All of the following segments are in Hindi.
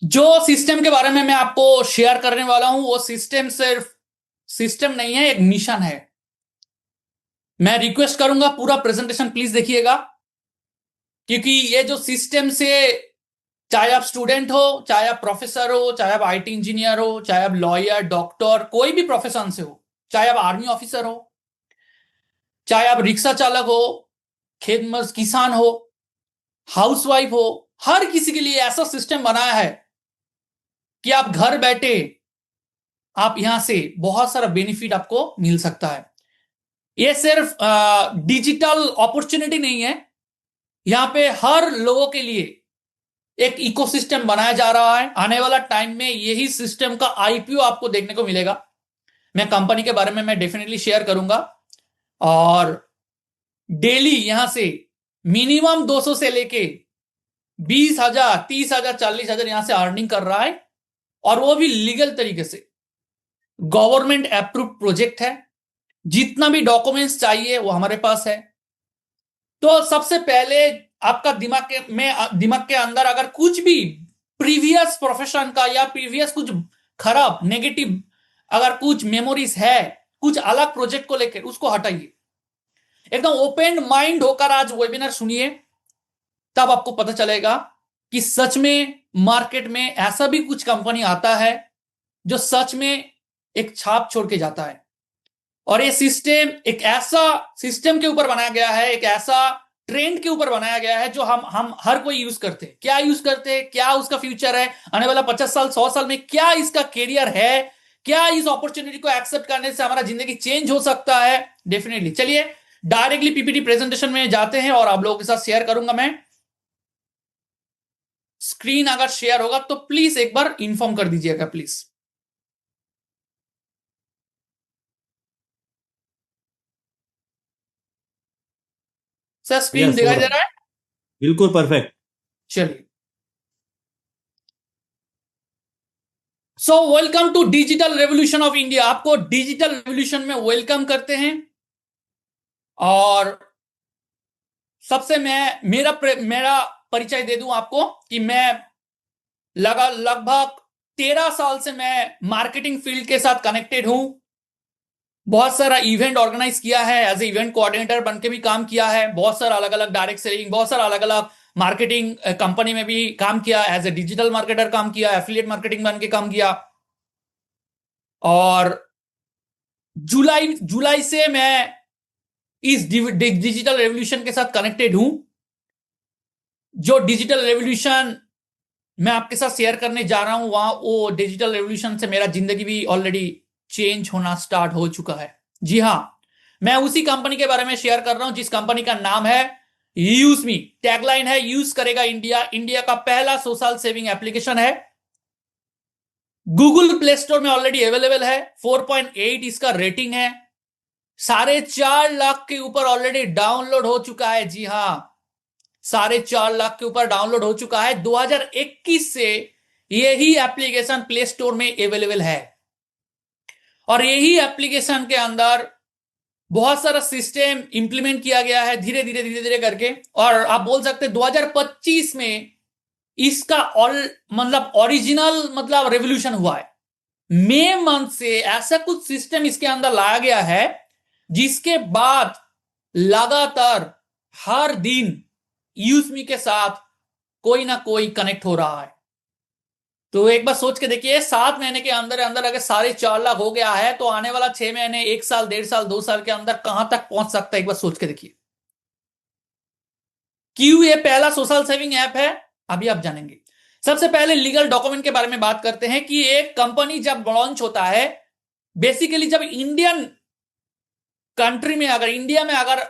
जो सिस्टम के बारे में मैं आपको शेयर करने वाला हूं वो सिस्टम सिर्फ सिस्टम नहीं है, एक मिशन है। मैं रिक्वेस्ट करूंगा पूरा प्रेजेंटेशन प्लीज देखिएगा, क्योंकि ये जो सिस्टम से, चाहे आप स्टूडेंट हो, चाहे आप प्रोफेसर हो, चाहे आप आईटी इंजीनियर हो, चाहे आप लॉयर डॉक्टर कोई भी प्रोफेशन से हो, चाहे आप आर्मी ऑफिसर हो, चाहे आप रिक्शा चालक हो, किसान हो, हाउसवाइफ हो, हर किसी के लिए ऐसा सिस्टम बनाया है कि आप घर बैठे आप यहां से बहुत सारा बेनिफिट आपको मिल सकता है। ये सिर्फ डिजिटल अपॉर्चुनिटी नहीं है, यहां पे हर लोगों के लिए एक इकोसिस्टम बनाया जा रहा है। आने वाला टाइम में यही सिस्टम का आईपीओ आपको देखने को मिलेगा। मैं कंपनी के बारे में मैं डेफिनेटली शेयर करूंगा। और डेली यहां से मिनिमम 200 से लेके 20,000 30,000 40,000 यहां से अर्निंग कर रहा है, और वो भी लीगल तरीके से। गवर्नमेंट अप्रूव प्रोजेक्ट है, जितना भी डॉक्यूमेंट्स चाहिए वो हमारे पास है। तो सबसे पहले आपका दिमाग के अंदर अगर कुछ भी प्रीवियस प्रोफेशन का या प्रीवियस कुछ खराब नेगेटिव अगर कुछ मेमोरीज है, कुछ अलग प्रोजेक्ट को लेकर, उसको हटाइए। एकदम ओपन माइंड होकर आज वेबिनार सुनिए, तब आपको पता चलेगा कि सच में मार्केट में ऐसा भी कुछ कंपनी आता है जो सच में एक छाप छोड़ के जाता है। और ये सिस्टम एक ऐसा सिस्टम के ऊपर बनाया गया है, एक ऐसा ट्रेंड के ऊपर बनाया गया है जो हम हर कोई यूज करते हैं। क्या यूज करते हैं, क्या उसका फ्यूचर है, आने वाला 50 साल 100 साल में क्या इसका कैरियर है, क्या इस अपॉर्चुनिटी को एक्सेप्ट करने से हमारा जिंदगी चेंज हो सकता है। डेफिनेटली चलिए डायरेक्टली पीपीटी प्रेजेंटेशन में जाते हैं और आप लोगों के साथ शेयर करूंगा। मैं स्क्रीन अगर शेयर होगा तो प्लीज एक बार इंफॉर्म कर दीजिएगा प्लीज। सर स्क्रीन यस, हो दिखाई रहा दे है। रहा है? बिल्कुल परफेक्ट। चलिए, so welcome to digital revolution of India. आपको डिजिटल रेवोल्यूशन में वेलकम करते हैं। और सबसे मैं मेरा परिचय दे दूं आपको कि मैं लगभग 13 साल से मैं मार्केटिंग फील्ड के साथ कनेक्टेड हूं। बहुत सारा इवेंट ऑर्गेनाइज किया है, एज ए इवेंट कोऑर्डिनेटर बन के भी काम किया है। बहुत सारा अलग अलग डायरेक्ट सेलिंग, बहुत सारा अलग अलग मार्केटिंग कंपनी में भी काम किया, एज ए डिजिटल मार्केटर काम किया, एफिलिएट मार्केटिंग बन के काम किया। और जुलाई जुलाई से मैं इस डिजिटल रेवोल्यूशन के साथ कनेक्टेड हूं। जो डिजिटल रेवोल्यूशन मैं आपके साथ शेयर करने जा रहा हूं, वहां वो डिजिटल रेवोल्यूशन से मेरा जिंदगी भी ऑलरेडी चेंज होना स्टार्ट हो चुका है। जी हाँ, मैं उसी कंपनी के बारे में शेयर कर रहा हूं जिस कंपनी का नाम है यूज मी। टैगलाइन है यूज करेगा इंडिया। इंडिया का पहला सोशल सेविंग एप्लीकेशन है। गूगल प्ले स्टोर में ऑलरेडी अवेलेबल है। 4.8 इसका रेटिंग है। 4.5 लाख के ऊपर ऑलरेडी डाउनलोड हो चुका है। जी हाँ, 4.5 लाख के ऊपर डाउनलोड हो चुका है। 2021 से यही एप्लीकेशन प्ले स्टोर में अवेलेबल है। और यही एप्लीकेशन के अंदर बहुत सारा सिस्टम इंप्लीमेंट किया गया है, धीरे धीरे धीरे धीरे करके। और आप बोल सकते हैं 2025 में इसका ऑल मतलब ओरिजिनल मतलब रेवोल्यूशन हुआ है। मई मंथ से ऐसा कुछ सिस्टम इसके अंदर लाया गया है जिसके बाद लगातार हर दिन यूजमी के साथ कोई ना कोई कनेक्ट हो रहा है। तो एक बार सोच के देखिए, 7 महीने के अंदर अंदर अगर 4.5 लाख हो गया है तो आने वाला 6 महीने, 1 साल, 1.5 साल, 2 साल के अंदर कहां तक पहुंच सकता है, एक बार सोच के देखिए। क्यों ये पहला सोशल सेविंग ऐप है, अभी आप जानेंगे। सबसे पहले लीगल डॉक्यूमेंट के बारे में बात करते हैं कि एक कंपनी जब लॉन्च होता है, बेसिकली जब इंडियन कंट्री में, अगर इंडिया में अगर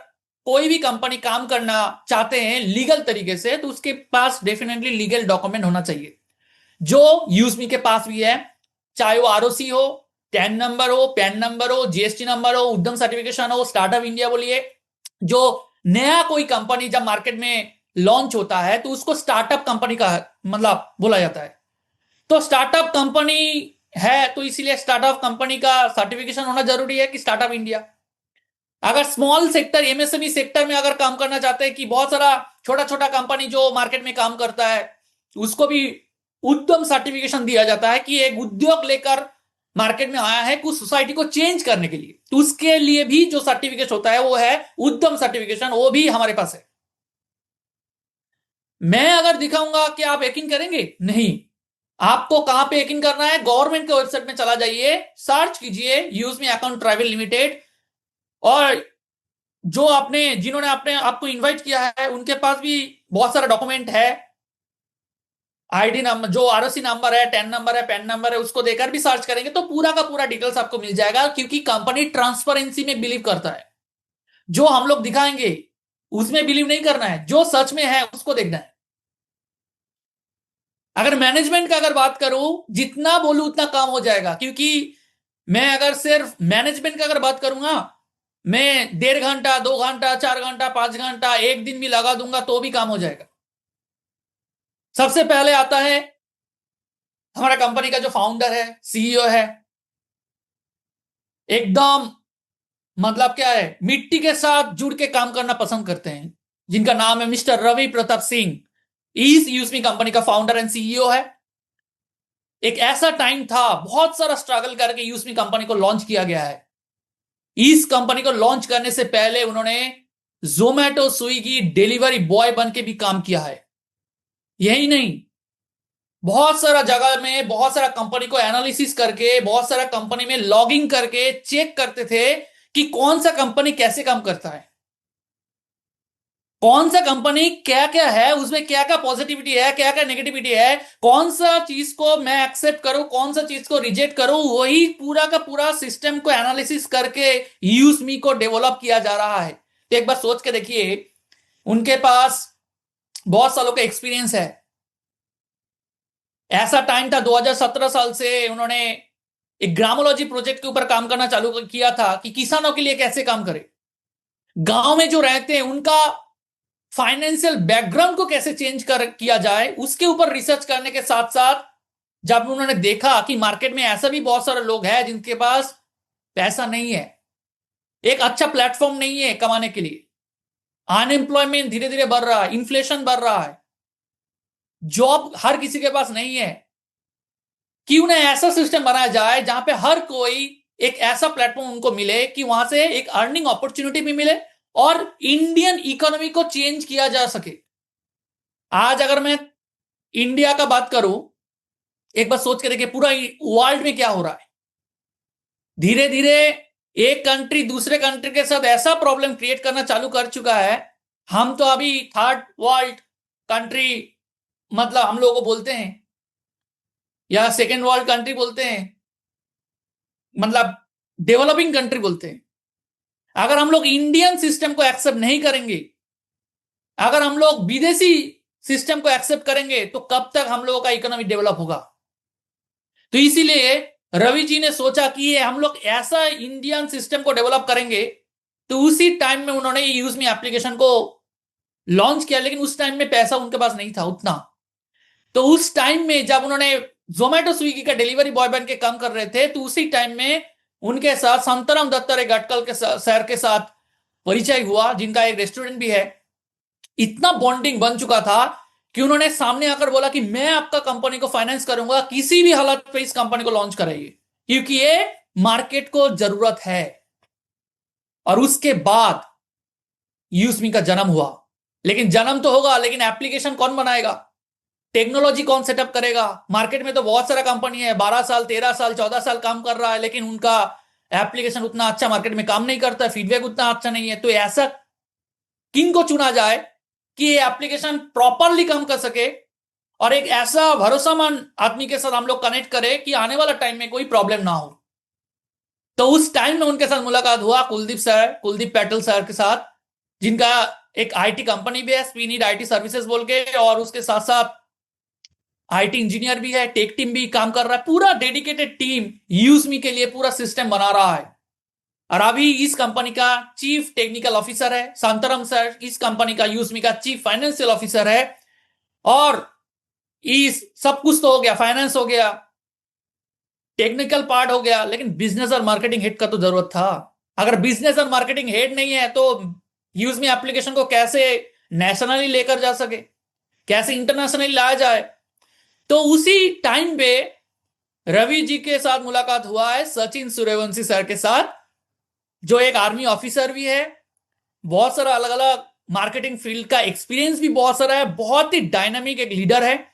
कोई भी कंपनी काम करना चाहते हैं लीगल तरीके से, तो उसके पास डेफिनेटली लीगल डॉक्यूमेंट होना चाहिए, जो यूजमी के पास भी है। चाहे वो आरओसी हो, टैन नंबर हो, पैन नंबर हो, जीएसटी नंबर हो, उद्यम सर्टिफिकेशन हो, स्टार्टअप इंडिया बोलिए। जो नया कोई कंपनी जब मार्केट में लॉन्च होता है तो उसको स्टार्टअप कंपनी का मतलब बोला जाता है। तो स्टार्टअप कंपनी है तो इसीलिए स्टार्टअप कंपनी का सर्टिफिकेशन होना जरूरी है कि स्टार्टअप इंडिया। अगर स्मॉल सेक्टर एमएसएमई सेक्टर में अगर काम करना चाहते हैं, कि बहुत सारा छोटा छोटा कंपनी जो मार्केट में काम करता है, उसको भी उद्यम सर्टिफिकेशन दिया जाता है कि एक उद्योग लेकर मार्केट में आया है कुछ सोसाइटी को चेंज करने के लिए, तो उसके लिए भी जो सर्टिफिकेट होता है वो है उद्यम सर्टिफिकेशन, वो भी हमारे पास है। मैं अगर दिखाऊंगा कि आप यकीन करेंगे? नहीं। आपको कहां पे यकीन करना है? गवर्नमेंट के वेबसाइट में चला जाइए, सर्च कीजिए use me account travel limited, और जो आपने जिन्होंने आपने आपको इनवाइट किया है उनके पास भी बहुत सारा डॉक्यूमेंट है, आईडी नंबर, जो आरओसी नंबर है, टेन नंबर है, पैन नंबर है, उसको देकर भी सर्च करेंगे तो पूरा का पूरा डिटेल्स आपको मिल जाएगा, क्योंकि कंपनी ट्रांसपेरेंसी में बिलीव करता है। जो हम लोग दिखाएंगे उसमें बिलीव नहीं करना है, जो सच में है उसको देखना है। अगर मैनेजमेंट का अगर बात करूं, जितना बोलूं उतना काम हो जाएगा, क्योंकि मैं अगर सिर्फ मैनेजमेंट का अगर बात करूंगा, मैं 1.5 घंटा, 2 घंटा, 4 घंटा, 5 घंटा, एक दिन भी लगा दूंगा तो भी काम हो जाएगा। सबसे पहले आता है हमारा कंपनी का जो फाउंडर है, सीईओ है, एकदम मतलब क्या है, मिट्टी के साथ जुड़ के काम करना पसंद करते हैं, जिनका नाम है मिस्टर रवि प्रताप सिंह। इस यूएसमी कंपनी का फाउंडर एंड सीईओ है। एक ऐसा टाइम था, बहुत सारा स्ट्रगल करके यूएसमी कंपनी को लॉन्च किया गया है। इस कंपनी को लॉन्च करने से पहले उन्होंने जोमैटो स्विगी डिलीवरी बॉय बन के भी काम किया है। यही नहीं, बहुत सारा जगह में बहुत सारा कंपनी को एनालिसिस करके, बहुत सारा कंपनी में लॉगिंग करके चेक करते थे कि कौन सा कंपनी कैसे काम करता है, कौन सा कंपनी क्या क्या है, उसमें क्या क्या पॉजिटिविटी है, क्या क्या नेगेटिविटी है, कौन सा चीज को मैं एक्सेप्ट करूं, कौन सा चीज को रिजेक्ट करूं। वही पूरा का पूरा सिस्टम को एनालिसिस करके यूजमी को डेवलप किया जा रहा है। तो एक बार सोच के देखिए, उनके पास बहुत सालों का एक्सपीरियंस है। ऐसा टाइम था 2017 साल से उन्होंने एक ग्रामोलॉजी प्रोजेक्ट के ऊपर काम करना चालू किया था कि किसानों के लिए कैसे काम करें, गांव में जो रहते हैं उनका फाइनेंशियल बैकग्राउंड को कैसे चेंज कर किया जाए, उसके ऊपर रिसर्च करने के साथ साथ जब उन्होंने देखा कि मार्केट में ऐसा भी बहुत सारे लोग हैं जिनके पास पैसा नहीं है, एक अच्छा प्लेटफॉर्म नहीं है कमाने के लिए, अनएम्प्लॉयमेंट धीरे धीरे बढ़ रहा है, इन्फ्लेशन बढ़ रहा है, जॉब हर किसी के पास नहीं है, क्यों ना ऐसा सिस्टम बनाया जाए जहां पे हर कोई एक ऐसा प्लेटफॉर्म उनको मिले कि वहां से एक अर्निंग अपॉर्चुनिटी भी मिले और इंडियन इकोनॉमी को चेंज किया जा सके। आज अगर मैं इंडिया का बात करूं, एक बार सोच के देखिए पूरा वर्ल्ड में क्या हो रहा है। धीरे धीरे एक कंट्री दूसरे कंट्री के साथ ऐसा प्रॉब्लम क्रिएट करना चालू कर चुका है। हम तो अभी थर्ड वर्ल्ड कंट्री मतलब हम लोगों को बोलते हैं, या सेकेंड वर्ल्ड कंट्री बोलते हैं, मतलब डेवलपिंग कंट्री बोलते हैं। अगर हम लोग इंडियन सिस्टम को एक्सेप्ट नहीं करेंगे, अगर हम लोग विदेशी सिस्टम को एक्सेप्ट करेंगे, तो कब तक हम लोगों का इकोनॉमी डेवलप होगा। तो इसीलिए रवि जी ने सोचा कि हम लोग ऐसा इंडियन सिस्टम को डेवलप करेंगे, तो उसी टाइम में उन्होंने यूज मी एप्लीकेशन को लॉन्च किया। लेकिन उस टाइम में पैसा उनके पास नहीं था उतना, तो उस टाइम में जब उन्होंने जोमेटो स्विगी का डिलीवरी बॉय बन के काम कर रहे थे, तो उसी टाइम में उनके साथ संतराम दत्तात्रेय गटकल के सर के साथ परिचय हुआ, जिनका एक रेस्टोरेंट भी है। इतना बॉन्डिंग बन चुका था कि उन्होंने सामने आकर बोला कि मैं आपका कंपनी को फाइनेंस करूंगा, किसी भी हालत पे इस कंपनी को लॉन्च कराइए, क्योंकि ये मार्केट को जरूरत है। और उसके बाद यूसमी का जन्म हुआ। लेकिन जन्म तो होगा, लेकिन एप्लीकेशन कौन बनाएगा, टेक्नोलॉजी कौन सेटअप करेगा। मार्केट में तो बहुत सारा कंपनी है, 12 साल 13 साल 14 साल काम कर रहा है, लेकिन उनका एप्लीकेशन उतना अच्छा मार्केट में काम नहीं करता, फीडबैक उतना अच्छा नहीं है। तो ऐसा किन को चुना जाए कि ये एप्लीकेशन प्रॉपरली काम कर सके और एक ऐसा भरोसामंद आदमी के साथ हम लोग कनेक्ट करें कि आने वाला टाइम में कोई प्रॉब्लम ना हो। तो उस टाइम में उनके साथ मुलाकात हुआ कुलदीप पैटल सर के साथ, जिनका एक आईटी कंपनी भी है, स्पीनिड आईटी सर्विसेज बोल के, और उसके साथ साथ आईटी इंजीनियर भी है, टेक टीम भी काम कर रहा है। पूरा डेडिकेटेड टीम यूजमी के लिए पूरा सिस्टम बना रहा है। और अभी इस कंपनी का चीफ टेक्निकल ऑफिसर है शांताराम सर, इस कंपनी का यूजमी का चीफ फाइनेंशियल ऑफिसर है। और इस सब कुछ तो हो गया, फाइनेंस हो गया, टेक्निकल पार्ट हो गया, लेकिन बिजनेस और मार्केटिंग हेड का तो जरूरत था। अगर बिजनेस और मार्केटिंग हेड नहीं है तो यूजमी एप्लीकेशन को कैसे नेशनली लेकर जा सके, कैसे इंटरनेशनली लाया जाए। तो उसी टाइम पे रवि जी के साथ मुलाकात हुआ है सचिन सूर्यवंशी सर के साथ, जो एक आर्मी ऑफिसर भी है, बहुत सारा अलग अलग मार्केटिंग फील्ड का एक्सपीरियंस भी बहुत सारा है, बहुत ही डायनामिक एक लीडर है,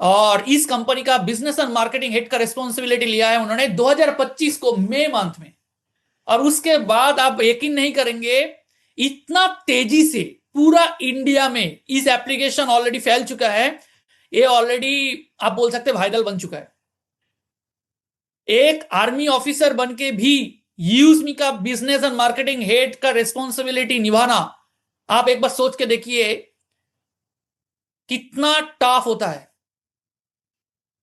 और इस कंपनी का बिजनेस एंड मार्केटिंग हेड का रिस्पॉन्सिबिलिटी लिया है उन्होंने 2025 को मई मंथ में। और उसके बाद आप यकीन नहीं करेंगे, इतना तेजी से पूरा इंडिया में इस एप्लीकेशन ऑलरेडी फैल चुका है, ये ऑलरेडी आप बोल सकते वायरल बन चुका है। एक आर्मी ऑफिसर बन के भी यूजमी का बिजनेस एंड मार्केटिंग हेड का रिस्पॉन्सिबिलिटी निभाना, आप एक बार सोच के देखिए कितना टफ होता है।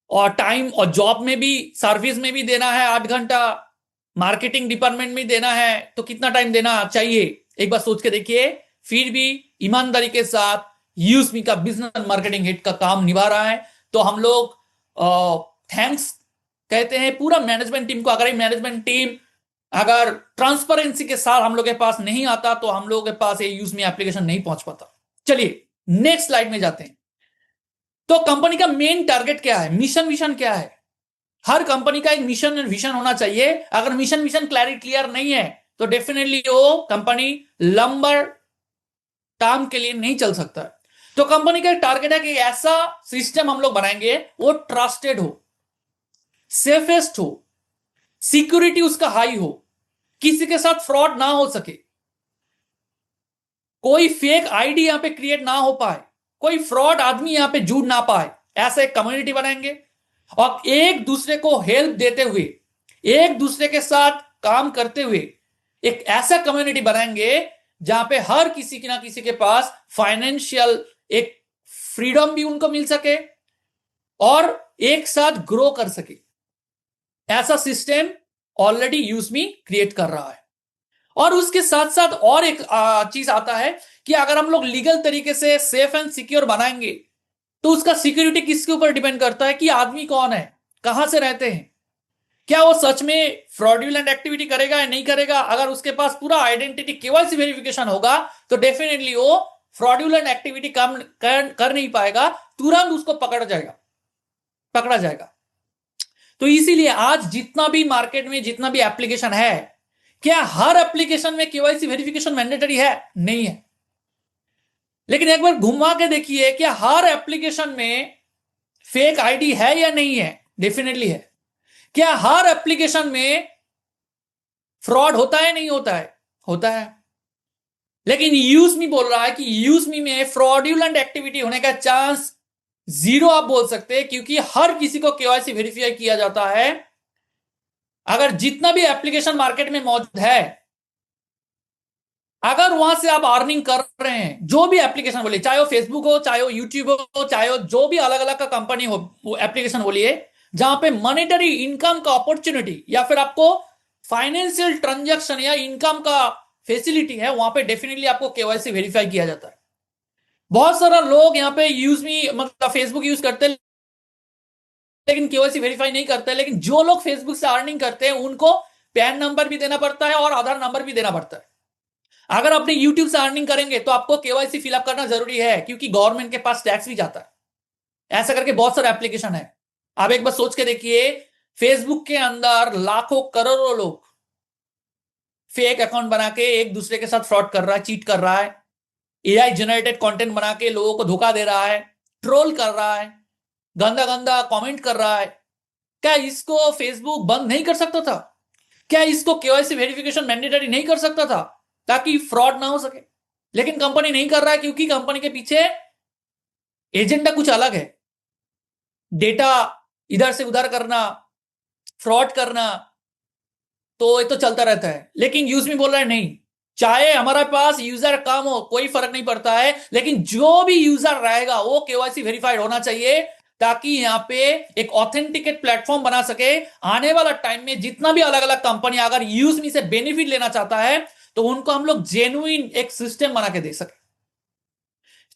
और टाइम और जॉब में भी, सर्विस में भी देना है 8 घंटा, मार्केटिंग डिपार्टमेंट में देना है तो कितना टाइम देना चाहिए, एक बार सोच के देखिए। फिर भी ईमानदारी के साथ यूजमी का बिजनेस मार्केटिंग हेड का काम निभा रहा है। तो हम लोग थैंक्स कहते हैं पूरा मैनेजमेंट टीम को। अगर ये मैनेजमेंट टीम अगर ट्रांसपेरेंसी के साथ हम लोग के पास नहीं आता तो हम लोगों के पास ये यूजमी एप्लीकेशन नहीं पहुंच पाता। चलिए नेक्स्ट स्लाइड में जाते हैं। तो कंपनी का मेन टारगेट क्या है, मिशन विजन क्या है? हर कंपनी का एक मिशन एंड विजन होना चाहिए। अगर मिशन विजन क्लियर नहीं है तो डेफिनेटली वो कंपनी लंबा टर्म के लिए नहीं चल सकता। तो कंपनी का टारगेट है कि ऐसा सिस्टम हम लोग बनाएंगे वो ट्रस्टेड हो, सेफेस्ट हो, सिक्योरिटी उसका हाई हो, किसी के साथ फ्रॉड ना हो सके, कोई फेक आईडी यहां पे क्रिएट ना हो पाए, कोई फ्रॉड आदमी यहां पे जुड़ ना पाए, ऐसा एक कम्युनिटी बनाएंगे। और एक दूसरे को हेल्प देते हुए, एक दूसरे के साथ काम करते हुए एक ऐसा कम्युनिटी बनाएंगे जहां पे हर किसी की ना किसी के पास फाइनेंशियल एक फ्रीडम भी उनको मिल सके और एक साथ ग्रो कर सके। ऐसा सिस्टम ऑलरेडी यूजमी क्रिएट कर रहा है। और उसके साथ साथ और एक चीज आता है कि अगर हम लोग लीगल तरीके से सेफ एंड सिक्योर बनाएंगे तो उसका सिक्योरिटी किसके ऊपर डिपेंड करता है कि आदमी कौन है, कहां से रहते हैं, क्या वो सच में फ्रॉडुलेंट एक्टिविटी करेगा या नहीं करेगा। अगर उसके पास पूरा आइडेंटिटी केवाईसी वेरिफिकेशन होगा तो डेफिनेटली वो फ्रॉडुलेंट एक्टिविटी कर नहीं पाएगा, तुरंत उसको पकड़ा जाएगा। तो इसीलिए आज जितना भी मार्केट में जितना भी एप्लीकेशन है, क्या हर एप्लीकेशन में केवाईसी वेरिफिकेशन मैंडेटरी है? नहीं है। लेकिन एक बार घुमा के देखिए, क्या हर एप्लीकेशन में फेक आईडी है या नहीं है? डेफिनेटली है। क्या हर एप्लीकेशन में फ्रॉड होता है नहीं होता है? होता है। लेकिन यूजमी बोल रहा है कि यूजमी में फ्रॉडुलेंट एक्टिविटी होने का चांस 0 आप बोल सकते हैं, क्योंकि हर किसी को केवाईसी वेरीफाई किया जाता है। अगर जितना भी एप्लीकेशन मार्केट में मौजूद है, अगर वहां से आप अर्निंग कर रहे हैं, जो भी एप्लीकेशन बोलिए, चाहे वो फेसबुक हो, चाहे वो यूट्यूब हो, चाहे वो जो भी अलग अलग का कंपनी हो, वो एप्लीकेशन बोलिए, जहां पे मॉनेटरी इनकम का अपॉर्चुनिटी या फिर आपको फाइनेंशियल ट्रांजैक्शन या इनकम का फैसिलिटी है, वहां पे डेफिनेटली आपको केवाईसी वेरीफाई किया जाता है। बहुत सारा लोग यहाँ पे यूजमी मतलब फेसबुक यूज करते हैं लेकिन केवाईसी वेरीफाई नहीं करते हैं। लेकिन जो लोग फेसबुक से अर्निंग करते हैं उनको पैन नंबर भी देना पड़ता है और आधार नंबर भी देना पड़ता है। अगर अपने यूट्यूब से अर्निंग करेंगे तो आपको केवाईसी फिलअप करना जरूरी है, क्योंकि गवर्नमेंट के पास टैक्स भी जाता है। ऐसा करके बहुत सारे एप्लीकेशन है। आप एक बार सोच के देखिए, फेसबुक के अंदर लाखों करोड़ों लोग फेक अकाउंट बना के एक दूसरे के साथ फ्रॉड कर रहा है, चीट कर रहा है, एआई जनरेटेड कंटेंट बना के लोगों को धोखा दे रहा है, ट्रोल कर रहा है, गंदा गंदा कमेंट कर रहा है। क्या इसको फेसबुक बंद नहीं कर सकता था? क्या इसको केवाईसी वेरिफिकेशन मैंडेटरी नहीं कर सकता था ताकि फ्रॉड ना हो सके? लेकिन कंपनी नहीं कर रहा है, क्योंकि कंपनी के पीछे एजेंडा कुछ अलग है। डेटा इधर से उधर करना, फ्रॉड करना, तो ये तो चलता रहता है। लेकिन यूजमी बोल रहा है नहीं, चाहे हमारे पास यूजर कम हो कोई फर्क नहीं पड़ता है, लेकिन जो भी यूजर रहेगा वो केवाईसी वेरीफाइड होना चाहिए, ताकि यहां पे एक ऑथेंटिकेट प्लेटफॉर्म बना सके। आने वाला टाइम में जितना भी अलग अलग कंपनी अगर यूजमी से बेनिफिट लेना चाहता है तो उनको हम लोग जेन्युइन एक सिस्टम बना के दे सके।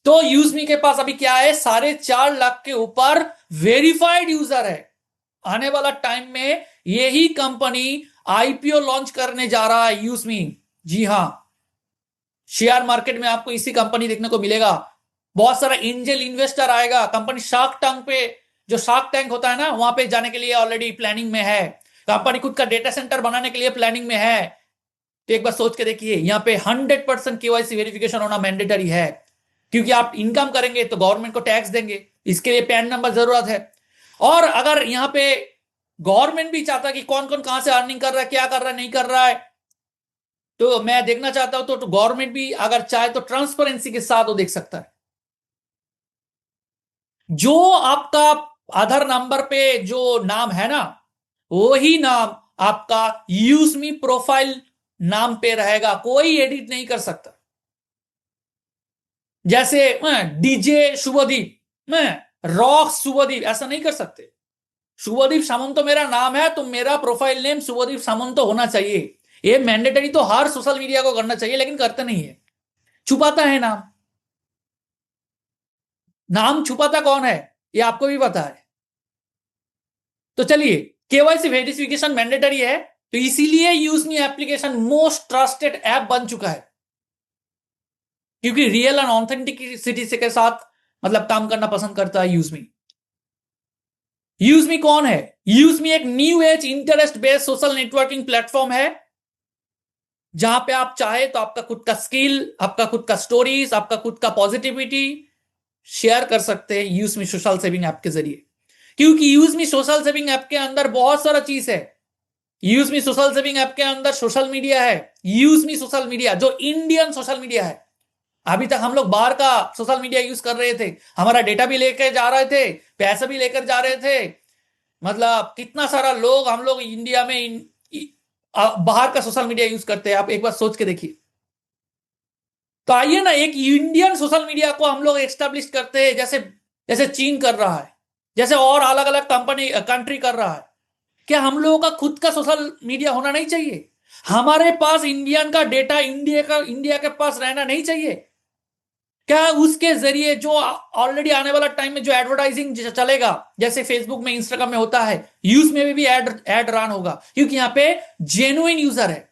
तो यूजमी के पास अभी क्या है, 4.5 लाख के ऊपर वेरीफाइड यूजर है। आने वाला टाइम में यही कंपनी आईपीओ लॉन्च करने जा रहा है यूजमी। जी हां, शेयर मार्केट में आपको इसी कंपनी देखने को मिलेगा। बहुत सारा एंजल इन्वेस्टर आएगा, कंपनी शार्क टैंक पे जो शार्क टैंक होता है ना, वहां पे जाने के लिए ऑलरेडी प्लानिंग में है। कंपनी खुद का डेटा सेंटर बनाने के लिए प्लानिंग में है। तो एक बार सोच के देखिए, यहां पे 100% केवाईसी वेरिफिकेशन होना मैंडेटरी है, क्योंकि आप इनकम करेंगे तो गवर्नमेंट को टैक्स देंगे, इसके लिए पैन नंबर जरूरत है। और अगर यहां पे गवर्नमेंट भी चाहता है कि कौन कौन कहां से अर्निंग कर रहा है, क्या कर रहा है, नहीं कर रहा है, तो मैं देखना चाहता हूं, तो गवर्नमेंट भी अगर चाहे तो ट्रांसपेरेंसी के साथ वो देख सकता है। जो आपका आधार नंबर पे जो नाम है ना, वही नाम आपका यूजमी प्रोफाइल नाम पे रहेगा, कोई एडिट नहीं कर सकता। जैसे डीजे शुभदीप, रॉक शुभदीप, ऐसा नहीं कर सकते। शुभदीप सामंत तो मेरा नाम है, तो मेरा प्रोफाइल नेम शुभदीप सामंत तो होना चाहिए। ये मैंडेटरी तो हर सोशल मीडिया को करना चाहिए, लेकिन करते नहीं है, छुपाता है नाम। नाम छुपाता कौन है, ये आपको भी पता है। तो चलिए, केवाईसी वेरिफिकेशन मैंडेटरी है, तो इसीलिए यूजमी एप्लीकेशन मोस्ट ट्रस्टेड ऐप बन चुका है, क्योंकि रियल एंड ऑथेंटिसिटी के साथ मतलब काम करना पसंद करता है यूजमी। यूजमी कौन है? यूजमी एक new age interest based social networking platform है, जहां पे आप चाहे तो आपका खुद का स्किल, आपका खुद का स्टोरीज, आपका खुद का पॉजिटिविटी शेयर कर सकते हैं यूजमी सोशल सेविंग ऐप के जरिए। क्योंकि यूजमी सोशल सेविंग ऐप के अंदर बहुत सारा चीज है। यूजमी सोशल सेविंग ऐप के अंदर सोशल मीडिया है, यूजमी सोशल मीडिया जो इंडियन सोशल मीडिया है। अभी तक हम लोग बाहर का सोशल मीडिया यूज कर रहे थे, हमारा डेटा भी लेकर जा रहे थे, पैसे भी लेकर जा रहे थे, मतलब कितना सारा लोग हम लोग इंडिया में बाहर का सोशल मीडिया यूज करते हैं। आप एक बार सोच के देखिए। तो आइए ना, एक इंडियन सोशल मीडिया को हम लोग एस्टेब्लिश करते हैं, जैसे जैसे चीन कर रहा है, जैसे और अलग अलग कंपनी कंट्री कर रहा है। क्या हम लोगों का खुद का सोशल मीडिया होना नहीं चाहिए? हमारे पास इंडियन का डेटा इंडिया के पास रहना नहीं चाहिए क्या? उसके जरिए जो ऑलरेडी आने वाला टाइम में जो एडवर्टाइजिंग चलेगा, जैसे फेसबुक में, इंस्टाग्राम में होता है, यूज में भी एड रन होगा, क्योंकि यहां पे जेन्युइन यूजर है।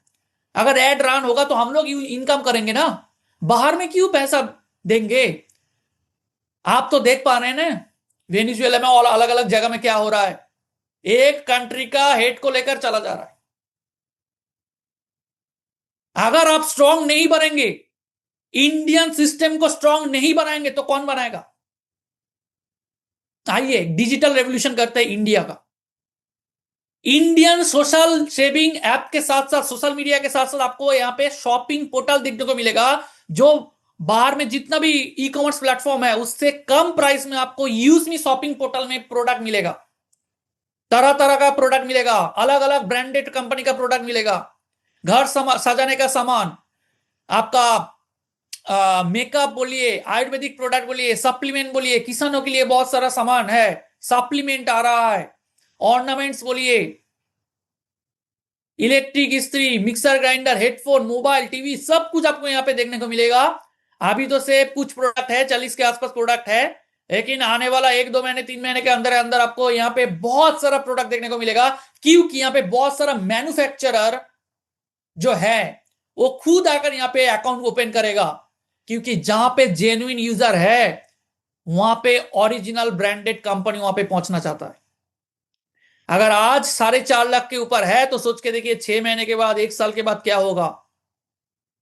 अगर एड रन होगा तो हम लोग इनकम करेंगे ना, बाहर में क्यों पैसा देंगे? आप तो देख पा रहे हैं ना वेनेजुएला में और अलग अलग जगह में क्या हो रहा है। एक कंट्री का हेड को लेकर चला जा रहा है। अगर आप स्ट्रांग नहीं बनेंगे, इंडियन सिस्टम को स्ट्रांग नहीं बनाएंगे, तो कौन बनाएगा? आइए डिजिटल रेवोल्यूशन करते हैं इंडिया का। इंडियन सोशल सेविंग ऐप के साथ साथ, सोशल मीडिया के साथ साथ, आपको यहां पे शॉपिंग पोर्टल देखने को मिलेगा, जो बाहर में जितना भी ई कॉमर्स प्लेटफॉर्म है उससे कम प्राइस में आपको यूजमी शॉपिंग पोर्टल में प्रोडक्ट मिलेगा। तरह तरह का प्रोडक्ट मिलेगा, अलग अलग ब्रांडेड कंपनी का प्रोडक्ट मिलेगा, घर सजाने का सामान, आपका मेकअप बोलिए, आयुर्वेदिक प्रोडक्ट बोलिए, सप्लीमेंट बोलिए, किसानों के लिए बहुत सारा सामान है, सप्लीमेंट आ रहा है, ऑर्नामेंट्स बोलिए, इलेक्ट्रिक इस्त्री, mixer grinder, headphone, mobile, TV, सब कुछ आपको यहाँ पे देखने को मिलेगा। अभी तो से कुछ प्रोडक्ट है, 40 के आसपास प्रोडक्ट है, लेकिन आने वाला 1-2 महीने 3 महीने के अंदर अंदर आपको यहाँ पे बहुत सारा प्रोडक्ट देखने को मिलेगा, क्योंकि यहाँ पे बहुत सारा मैन्युफैक्चरर जो है वो खुद आकर यहाँ पे अकाउंट ओपन करेगा, क्योंकि जहां पे जेन्युइन यूजर है वहां पे ओरिजिनल ब्रांडेड कंपनी वहां पे पहुंचना चाहता है। अगर आज 4.5 लाख के ऊपर है, तो सोच के देखिए 6 महीने के बाद, 1 साल के बाद क्या होगा।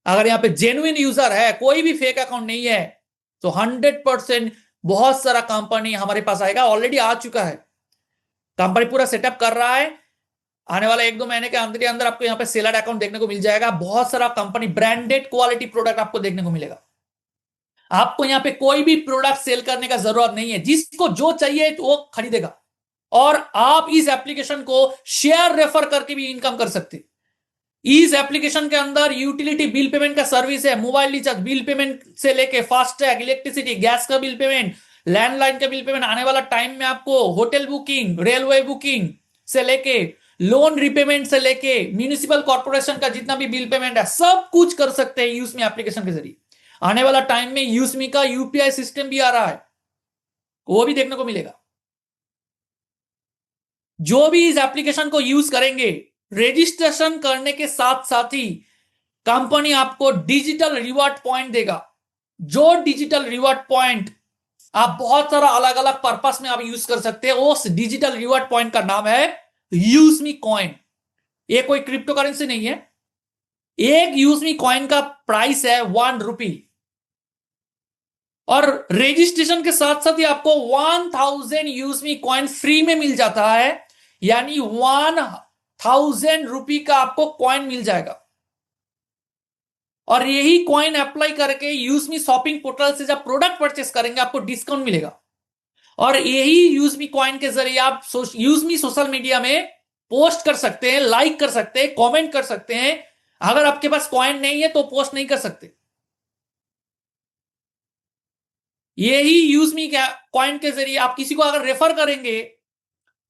अगर यहाँ पे जेन्युइन यूजर है, कोई भी फेक अकाउंट नहीं है, तो 100% बहुत सारा कंपनी हमारे पास आएगा। ऑलरेडी आ चुका है, कंपनी पूरा सेटअप कर रहा है। आने वाला 1-2 महीने के अंदर अंदर आपको यहाँ पे सेलर अकाउंट देखने को मिल जाएगा। बहुत सारा कंपनी ब्रांडेड क्वालिटी प्रोडक्ट आपको देखने को मिलेगा। आपको यहाँ पे कोई भी प्रोडक्ट सेल करने का जरूरत नहीं है, जिसको जो चाहिए तो वो खरीदेगा। और आप इस एप्लीकेशन को शेयर रेफर करके भी इनकम कर सकते। इस एप्लीकेशन के अंदर यूटिलिटी बिल पेमेंट का सर्विस है, मोबाइल रिचार्ज बिल पेमेंट से लेके फास्टैग, इलेक्ट्रिसिटी, गैस का बिल पेमेंट, लैंडलाइन का बिल पेमेंट, आने वाला टाइम में आपको होटल बुकिंग, रेलवे बुकिंग से लेके, लोन रिपेमेंट से लेके, म्यूनिसिपल कॉर्पोरेशन का जितना भी बिल पेमेंट है, सब कुछ कर सकते हैं यूजमी एप्लीकेशन के जरिए। आने वाला टाइम में यूजमी का यूपीआई सिस्टम भी आ रहा है, वो भी देखने को मिलेगा। जो भी इस एप्लीकेशन को यूज करेंगे, रजिस्ट्रेशन करने के साथ साथ ही कंपनी आपको डिजिटल रिवॉर्ड पॉइंट देगा। जो डिजिटल रिवॉर्ड पॉइंट आप बहुत सारा अलग अलग पर्पस में आप यूज कर सकते हैं। उस डिजिटल रिवॉर्ड पॉइंट का नाम है यूजमी कॉइन। ये कोई क्रिप्टो करेंसी नहीं है। एक यूजमी कॉइन का प्राइस है 1 रुपी, और रजिस्ट्रेशन के साथ साथ ही आपको 1000 यूजमी कॉइन फ्री में मिल जाता है, यानी 1000 रुपी का आपको कॉइन मिल जाएगा। और यही कॉइन अप्लाई करके यूजमी शॉपिंग पोर्टल से जब प्रोडक्ट परचेस करेंगे आपको डिस्काउंट मिलेगा। और यही यूजमी कॉइन के जरिए आप यूजमी सोशल मीडिया में पोस्ट कर सकते हैं, लाइक कर सकते हैं, कमेंट कर सकते हैं। अगर आपके पास कॉइन नहीं है तो पोस्ट नहीं कर सकते। यही यूजमी कॉइन के जरिए आप किसी को अगर रेफर करेंगे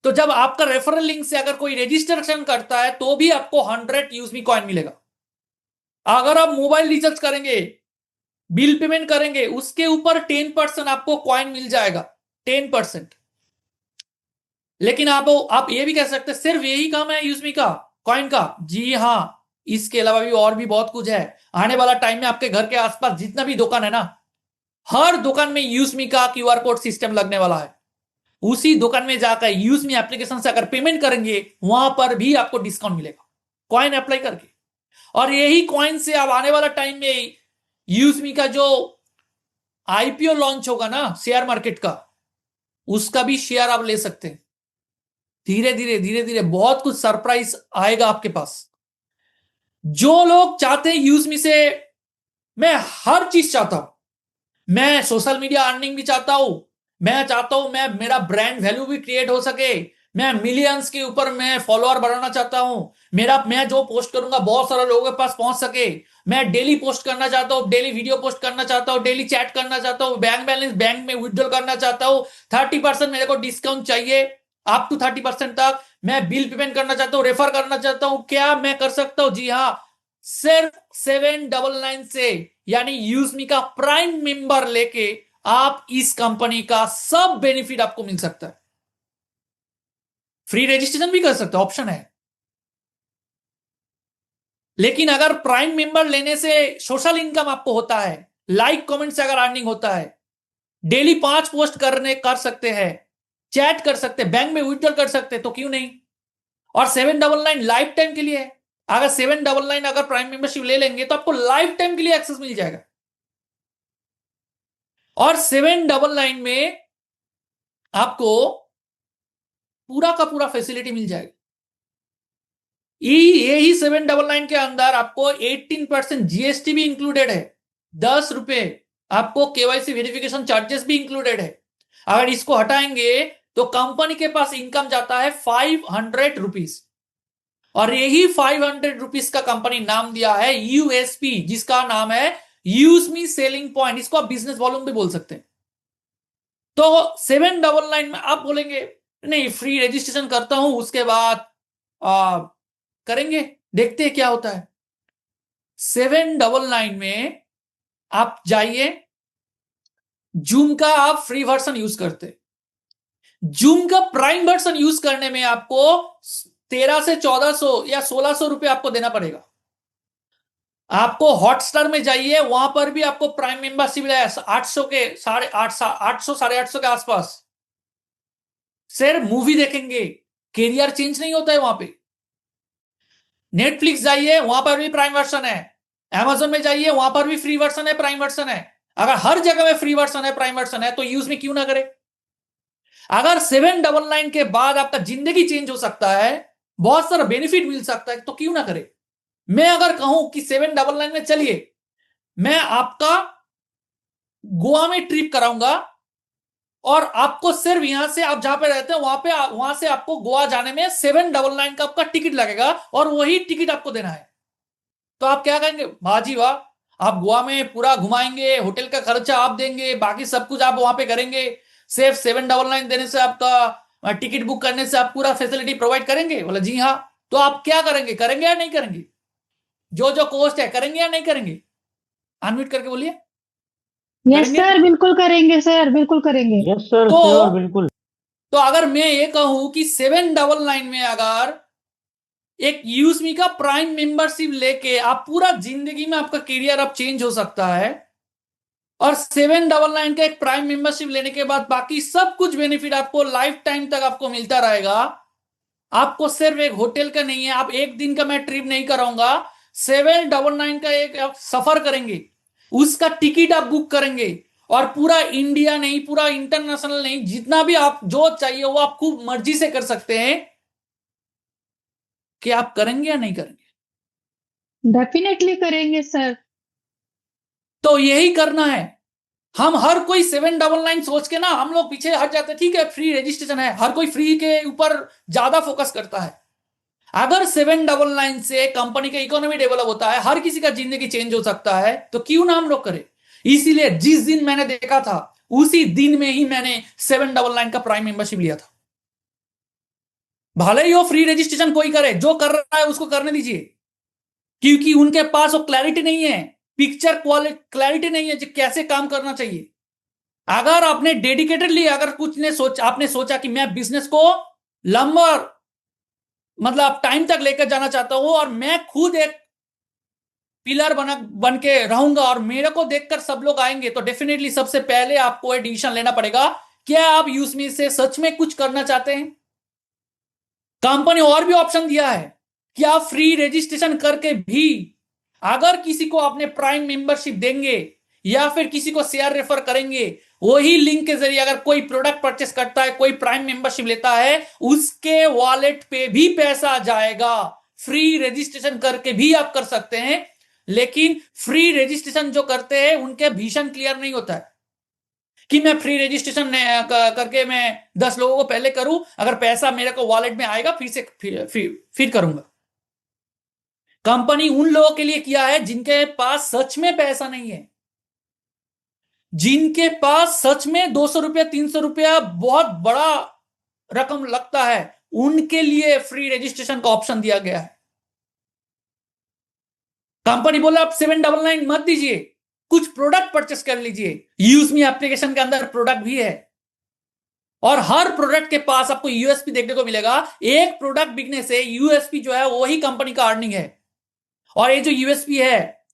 तो जब आपका रेफरल लिंक से अगर कोई रजिस्ट्रेशन करता है तो भी आपको 100 यूजमी कॉइन मिलेगा। अगर आप मोबाइल रिचार्ज करेंगे, बिल पेमेंट करेंगे, उसके ऊपर 10% आपको कॉइन मिल जाएगा, 10%। लेकिन आप ये भी कह सकते हैं सिर्फ यही काम है यूजमी का कॉइन का। जी हां, इसके अलावा भी और भी बहुत कुछ है। आने वाला टाइम में आपके घर के आसपास जितना भी दुकान है ना, हर दुकान में यूजमी का क्यूआर कोड सिस्टम लगने वाला है। उसी दुकान में जाकर यूजमी एप्लीकेशन से अगर पेमेंट करेंगे वहां पर भी आपको डिस्काउंट मिलेगा कॉइन अप्लाई करके। और यही कॉइन से अब आने वाला टाइम में यूजमी का जो आईपीओ लॉन्च होगा ना शेयर मार्केट का, उसका भी शेयर आप ले सकते हैं। धीरे धीरे धीरे धीरे बहुत कुछ सरप्राइज आएगा आपके पास। जो लोग चाहते हैं यूजमी से, मैं हर चीज चाहता हूं। मैं सोशल मीडिया अर्निंग भी चाहता हूं। मैं चाहता हूं मैं मेरा ब्रांड वैल्यू भी क्रिएट हो सके। मैं मिलियंस के ऊपर मैं फॉलोअर बढ़ाना चाहता हूं। मैं जो पोस्ट करूंगा बहुत सारे लोगों के पास पहुंच सके। मैं डेली पोस्ट करना चाहता हूं, डेली वीडियो पोस्ट करना चाहता हूं, डेली चैट करना चाहता हूं, बैंक बैलेंस बैंक में विड्रॉल करना चाहता हूं। 30% मेरे को डिस्काउंट चाहिए, अप टू 30% तक। मैं बिल पेमेंट करना चाहता हूं, रेफर करना चाहता हूं। क्या मैं कर सकता हूं? जी हाँ, सिर्फ 799 से, यानी यूजमी का प्राइम मेंबर लेके आप इस कंपनी का सब बेनिफिट आपको मिल सकता है। फ्री रजिस्ट्रेशन भी कर सकते हो, ऑप्शन है। लेकिन अगर प्राइम मेंबर लेने से सोशल इनकम आपको होता है, लाइक कमेंट से अगर अर्निंग होता है, डेली 5 पोस्ट कर सकते हैं, चैट कर सकते हैं, बैंक में विड्रॉल कर सकते हैं, तो क्यों नहीं। और 799 लाइफ टाइम के लिए है। अगर 799 अगर प्राइम मेंबरशिप ले लेंगे तो आपको लाइफ टाइम के लिए एक्सेस मिल जाएगा। और 799 में आपको पूरा का पूरा फैसिलिटी मिल जाएगा। यही 799 के अंदर आपको 18% जीएसटी भी इंक्लूडेड है। 10 रुपए आपको केवाईसी वेरिफिकेशन चार्जेस भी इंक्लूडेड है। अगर इसको हटाएंगे तो कंपनी के पास इनकम जाता है 500 रुपीज। और यही 500 रुपीज का कंपनी नाम दिया है यूएसपी, जिसका नाम है यूजमी सेलिंग पॉइंट। इसको आप बिजनेस वॉल्यूम भी बोल सकते हैं। तो 799 में आप बोलेंगे नहीं, फ्री रजिस्ट्रेशन करता हूं, उसके बाद करेंगे, देखते हैं क्या होता है। 799 में आप जाइए, जूम का आप फ्री वर्जन यूज करते, जूम का प्राइम वर्जन यूज करने में आपको 13 से 1400 या 1600 रुपए आपको देना पड़ेगा। आपको हॉटस्टार में जाइए, वहां पर भी आपको प्राइम मेंबरशिप है 800 के 850 850 के आसपास। सिर्फ मूवी देखेंगे, कैरियर चेंज नहीं होता है वहां पे। नेटफ्लिक्स जाइए, वहां पर भी प्राइम वर्जन है। अमेजोन में जाइए, वहां पर भी फ्री वर्जन है, प्राइम वर्जन है। अगर हर जगह में फ्री वर्जन है, प्राइम वर्जन है, तो यूज में क्यों ना करे। अगर 799 के बाद आपका जिंदगी चेंज हो सकता है, बहुत सारा बेनिफिट मिल सकता है, तो क्यों ना करे। मैं अगर कहूं कि 799 में चलिए, मैं आपका गोवा में ट्रिप कराऊंगा, और आपको सिर्फ यहां से आप जहां पे रहते हैं वहां से आपको गोवा जाने में 799 का आपका टिकट लगेगा, और वही टिकट आपको देना है। तो आप क्या कहेंगे, बाजी वाह, आप गोवा में पूरा घुमाएंगे, होटल का खर्चा आप देंगे, बाकी सब कुछ आप वहां पे करेंगे, सिर्फ 799 देने से, आपका टिकट बुक करने से आप पूरा फैसिलिटी प्रोवाइड करेंगे। बोला जी हाँ। तो आप क्या करेंगे, करेंगे या नहीं करेंगे? जो जो कोस्ट है करेंगे या नहीं करेंगे? अनम्यूट करके बोलिए। यस करेंगे। सर, बिल्कुल करेंगे सर, बिल्कुल करेंगे। यस सर, तो श्योर, बिल्कुल। तो अगर मैं ये कहूं कि 799 में अगर एक यूजमी का प्राइम मेंबरशिप लेके आप पूरा जिंदगी में आपका करियर अब चेंज हो सकता है, और 799 का एक प्राइम मेंबरशिप लेने के बाद बाकी सब कुछ बेनिफिट आपको लाइफ टाइम तक आपको मिलता रहेगा। आपको सिर्फ एक होटल का नहीं है, आप एक दिन का मैं ट्रिप नहीं कराऊंगा, 799 का एक आप सफर करेंगे, उसका टिकट आप बुक करेंगे, और पूरा इंडिया नहीं, पूरा इंटरनेशनल नहीं, जितना भी आप जो चाहिए वो आप खूब मर्जी से कर सकते हैं। कि आप करेंगे या नहीं करेंगे? डेफिनेटली करेंगे सर। तो यही करना है। हम हर कोई 799 सोच के ना हम लोग पीछे हट जाते हैं। ठीक है, फ्री रजिस्ट्रेशन है, हर कोई फ्री के ऊपर ज्यादा फोकस करता है। अगर 799 से कंपनी का इकोनॉमी डेवलप होता है, हर किसी का जिंदगी चेंज हो सकता है, तो क्यों ना हम लोग करें। इसीलिए जिस दिन मैंने देखा था उसी दिन में ही मैंने 799 का प्राइम मेंबरशिप लिया था। भले ही वो फ्री रजिस्ट्रेशन कोई करे, जो कर रहा है उसको करने दीजिए, क्योंकि उनके पास वो क्लैरिटी नहीं है, पिक्चर क्लैरिटी नहीं है कि कैसे काम करना चाहिए। अगर आपने डेडिकेटेडली अगर कुछ ने आपने सोचा कि मैं बिजनेस को लंबा मतलब टाइम तक लेकर जाना चाहता हूं, और मैं खुद एक पिलर बन के रहूंगा और मेरे को देखकर सब लोग आएंगे, तो डेफिनेटली सबसे पहले आपको डिसीजन लेना पड़ेगा, क्या आप यूजमी से सच में कुछ करना चाहते हैं। कंपनी और भी ऑप्शन दिया है कि आप फ्री रजिस्ट्रेशन करके भी अगर किसी को अपने प्राइम मेंबरशिप देंगे या फिर किसी को शेयर रेफर करेंगे, वही लिंक के जरिए अगर कोई प्रोडक्ट परचेस करता है, कोई प्राइम मेंबरशिप लेता है, उसके वॉलेट पे भी पैसा जाएगा। फ्री रजिस्ट्रेशन करके भी आप कर सकते हैं, लेकिन फ्री रजिस्ट्रेशन जो करते हैं उनके भीषण क्लियर नहीं होता है कि मैं फ्री रजिस्ट्रेशन करके मैं 10 लोगों को पहले करूं, अगर पैसा मेरे को वॉलेट में आएगा फिर से फिर करूंगा। कंपनी उन लोगों के लिए किया है जिनके पास सच में पैसा नहीं है, जिनके पास सच में 200 रुपया 300 रुपया बहुत बड़ा रकम लगता है, उनके लिए फ्री रजिस्ट्रेशन का ऑप्शन दिया गया है। कंपनी बोला आप 799 मत दीजिए, कुछ प्रोडक्ट परचेस कर लीजिए। यूजमी एप्लीकेशन के अंदर प्रोडक्ट भी है, और हर प्रोडक्ट के पास आपको यूएसपी देखने को मिलेगा। एक प्रोडक्ट बिकने से यूएसपी जो है वही कंपनी का अर्निंग है। और ये जो यूएसपी है,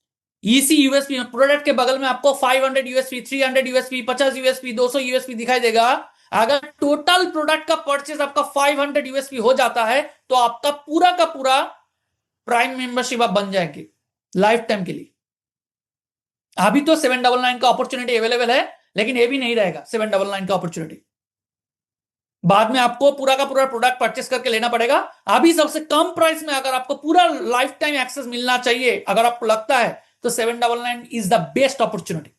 इसी यूएसपी प्रोडक्ट के बगल में आपको 500 यूएसपी, 300 यूएसपी, 50 यूएसपी, 200 यूएसपी दिखाई देगा। अगर टोटल प्रोडक्ट का परचेज आपका 500 यूएसपी हो जाता है, तो आपका पूरा का पूरा प्राइम मेंबरशिप आप बन जाएंगे लाइफ टाइम के लिए। अभी तो 799 का अपॉर्चुनिटी अवेलेबल है, लेकिन ये भी नहीं रहेगा 799 का अपॉर्चुनिटी। बाद में आपको पूरा का पूरा प्रोडक्ट परचेस करके लेना पड़ेगा। अभी सबसे कम प्राइस में अगर आपको पूरा लाइफ टाइम एक्सेस मिलना चाहिए, अगर आपको लगता है, तो 799 इज द बेस्ट अपॉर्चुनिटी।